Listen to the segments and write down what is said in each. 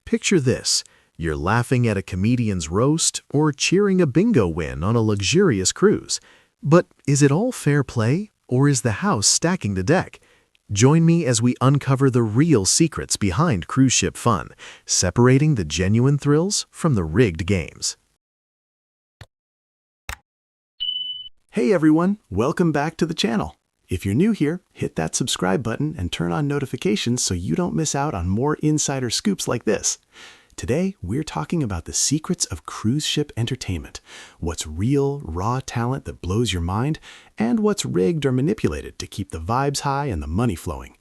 Picture this. You're laughing at a comedian's roast or cheering a bingo win on a luxurious cruise. But is it all fair play, or is the house stacking the deck? Join me as we uncover the real secrets behind cruise ship fun, separating the genuine thrills from the rigged games. Hey everyone, welcome back to the channel. If you're new here, hit that subscribe button and turn on notifications so you don't miss out on more insider scoops like this. Today, we're talking about the secrets of cruise ship entertainment, what's real, raw talent that blows your mind, and what's rigged or manipulated to keep the vibes high and the money flowing.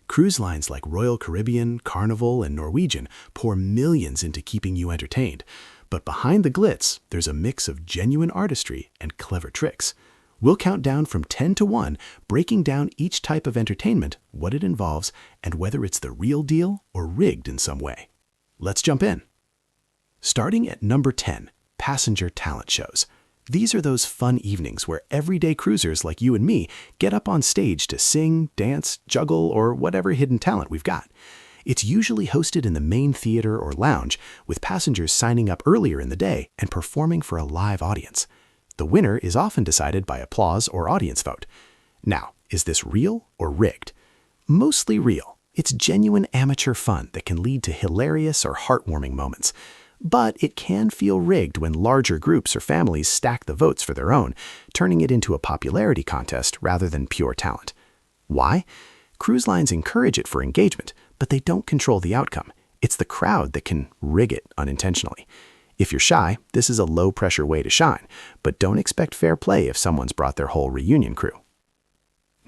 Cruise lines like Royal Caribbean, Carnival, and Norwegian pour millions into keeping you entertained. But behind the glitz, there's a mix of genuine artistry and clever tricks. We'll count down from 10 to 1, breaking down each type of entertainment, what it involves, and whether it's the real deal or rigged in some way. Let's jump in. Starting at number 10, passenger talent shows. These are those fun evenings where everyday cruisers like you and me get up on stage to sing, dance, juggle, or whatever hidden talent we've got. It's usually hosted in the main theater or lounge, with passengers signing up earlier in the day and performing for a live audience. The winner is often decided by applause or audience vote. Now, is this real or rigged? Mostly real. It's genuine amateur fun that can lead to hilarious or heartwarming moments. But it can feel rigged when larger groups or families stack the votes for their own, turning it into a popularity contest rather than pure talent. Why? Cruise lines encourage it for engagement, but they don't control the outcome. It's the crowd that can rig it unintentionally. If you're shy, this is a low-pressure way to shine, but don't expect fair play if someone's brought their whole reunion crew.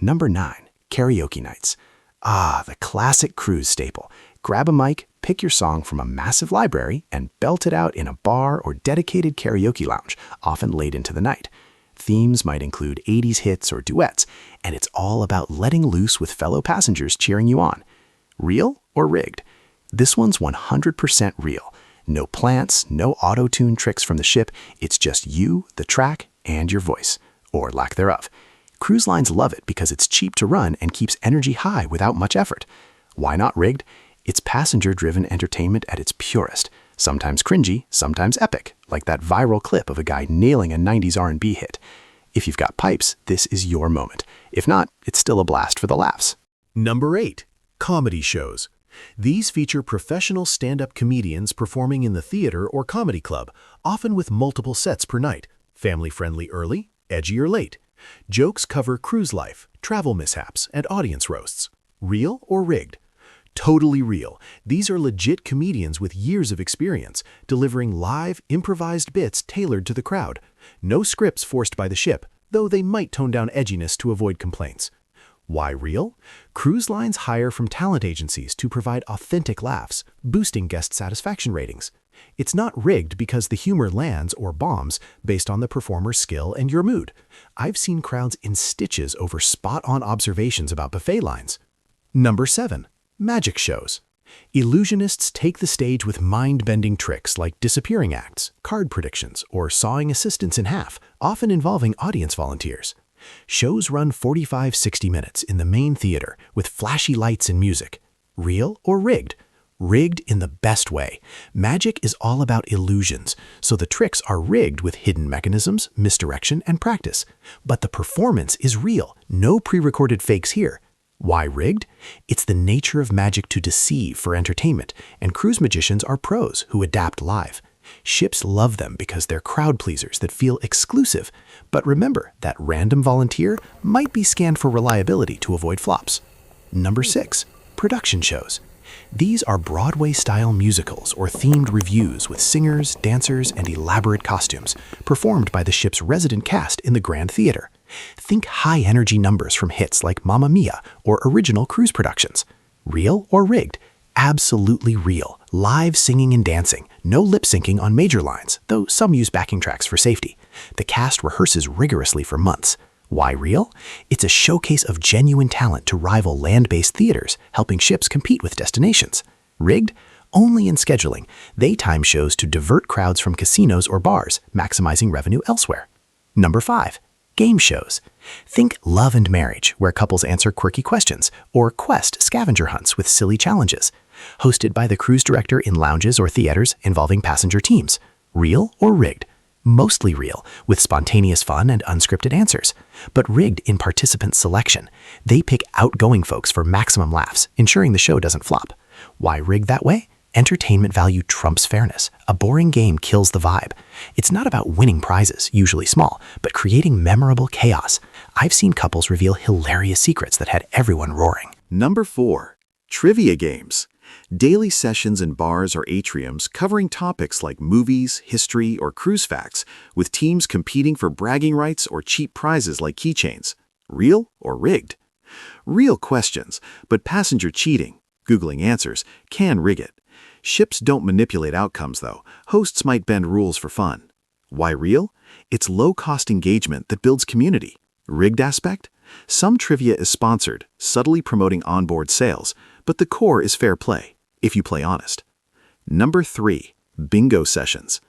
Number 9, karaoke nights. The classic cruise staple. Grab a mic, pick your song from a massive library, and belt it out in a bar or dedicated karaoke lounge, often late into the night. Themes might include 80s hits or duets, and it's all about letting loose with fellow passengers cheering you on. Real or rigged? This one's 100% real. No plants, no auto-tune tricks from the ship. It's just you, the track, and your voice, or lack thereof. Cruise lines love it because it's cheap to run and keeps energy high without much effort. Why not rigged? It's passenger-driven entertainment at its purest, sometimes cringy, sometimes epic, like that viral clip of a guy nailing a 90s R&B hit. If you've got pipes, this is your moment. If not, it's still a blast for the laughs. Number 8, comedy shows. These feature professional stand-up comedians performing in the theater or comedy club, often with multiple sets per night. Family-friendly early, edgy or late. Jokes cover cruise life, travel mishaps, and audience roasts. Real or rigged? Totally real. These are legit comedians with years of experience, delivering live, improvised bits tailored to the crowd. No scripts forced by the ship, though they might tone down edginess to avoid complaints. Why real? Cruise lines hire from talent agencies to provide authentic laughs, boosting guest satisfaction ratings. It's not rigged because the humor lands or bombs based on the performer's skill and your mood. I've seen crowds in stitches over spot-on observations about buffet lines. Number 7, magic shows. Illusionists take the stage with mind-bending tricks like disappearing acts, card predictions, or sawing assistants in half, often involving audience volunteers. Shows run 45-60 minutes in the main theater with flashy lights and music. Real or rigged? Rigged in the best way. Magic is all about illusions, so the tricks are rigged with hidden mechanisms, misdirection, and practice. But the performance is real, no pre-recorded fakes here. Why rigged? It's the nature of magic to deceive for entertainment, and cruise magicians are pros who adapt live. Ships love them because they're crowd pleasers that feel exclusive. But remember that random volunteer might be scanned for reliability to avoid flops. Number 6, production shows. These are Broadway-style musicals or themed revues with singers, dancers, and elaborate costumes, performed by the ship's resident cast in the Grand Theater. Think high-energy numbers from hits like Mamma Mia or original cruise productions. Real or rigged? Absolutely real. Live singing and dancing. No lip-syncing on major lines, though some use backing tracks for safety. The cast rehearses rigorously for months. Why real? It's a showcase of genuine talent to rival land-based theaters, helping ships compete with destinations. Rigged? Only in scheduling. They time shows to divert crowds from casinos or bars, maximizing revenue elsewhere. Number 5. Game shows. Think Love and Marriage, where couples answer quirky questions, or Quest scavenger hunts with silly challenges. hosted by the cruise director in lounges or theaters involving passenger teams. Real or rigged? Mostly real, with spontaneous fun and unscripted answers, but rigged in participant selection. They pick outgoing folks for maximum laughs, ensuring the show doesn't flop. Why rigged that way? Entertainment value trumps fairness. A boring game kills the vibe. It's not about winning prizes, usually small, but creating memorable chaos. I've seen couples reveal hilarious secrets that had everyone roaring. Number 4. Trivia games. Daily sessions in bars or atriums covering topics like movies, history, or cruise facts, with teams competing for bragging rights or cheap prizes like keychains. Real or rigged? Real questions, but passenger cheating, Googling answers, can rig it. Ships don't manipulate outcomes, though. Hosts might bend rules for fun. Why real? It's low-cost engagement that builds community. Rigged aspect? Some trivia is sponsored, subtly promoting onboard sales, but the core is fair play, if you play honest. Number 3. Bingo sessions.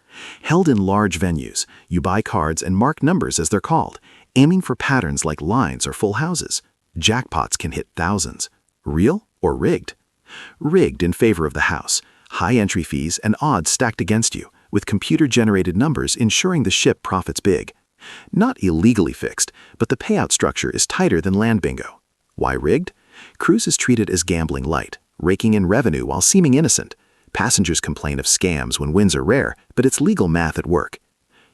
Held in large venues, you buy cards and mark numbers as they're called, aiming for patterns like lines or full houses. Jackpots can hit thousands. Real or rigged? Rigged in favor of the house. High entry fees and odds stacked against you, with computer-generated numbers ensuring the ship profits big. Not illegally fixed, but the payout structure is tighter than land bingo. Why rigged? Cruise is treated as gambling light, raking in revenue while seeming innocent. Passengers complain of scams when wins are rare, but it's legal math at work.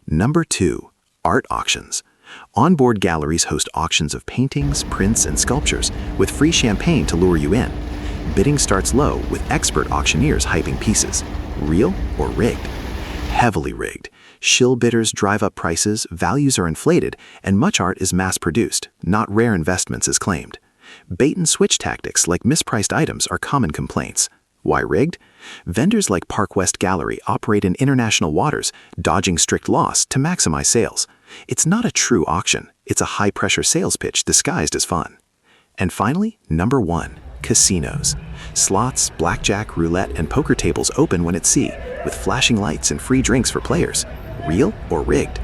Number 2. Art auctions. Onboard galleries host auctions of paintings, prints, and sculptures, with free champagne to lure you in. Bidding starts low, with expert auctioneers hyping pieces. Real or rigged? Heavily rigged. Shill bidders drive up prices, values are inflated, and much art is mass-produced, not rare investments as claimed. Bait-and-switch tactics like mispriced items are common complaints. Why rigged? Vendors like Park West Gallery operate in international waters, dodging strict loss to maximize sales. It's not a true auction, it's a high-pressure sales pitch disguised as fun. And finally, number 1. Casinos. Slots, blackjack, roulette, and poker tables open when at sea, with flashing lights and free drinks for players. Real or rigged?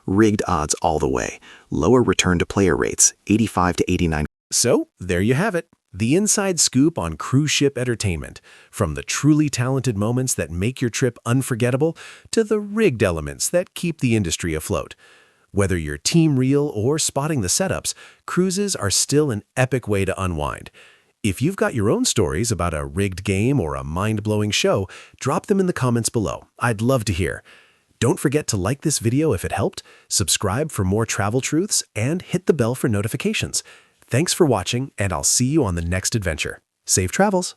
Rigged odds all the way. Lower return-to-player rates, 85 to 89. So, there you have it. The inside scoop on cruise ship entertainment. From the truly talented moments that make your trip unforgettable to the rigged elements that keep the industry afloat. Whether you're team real or spotting the setups, cruises are still an epic way to unwind. If you've got your own stories about a rigged game or a mind-blowing show, drop them in the comments below. I'd love to hear. Don't forget to like this video if it helped, subscribe for more travel truths, and hit the bell for notifications. Thanks for watching, and I'll see you on the next adventure. Safe travels!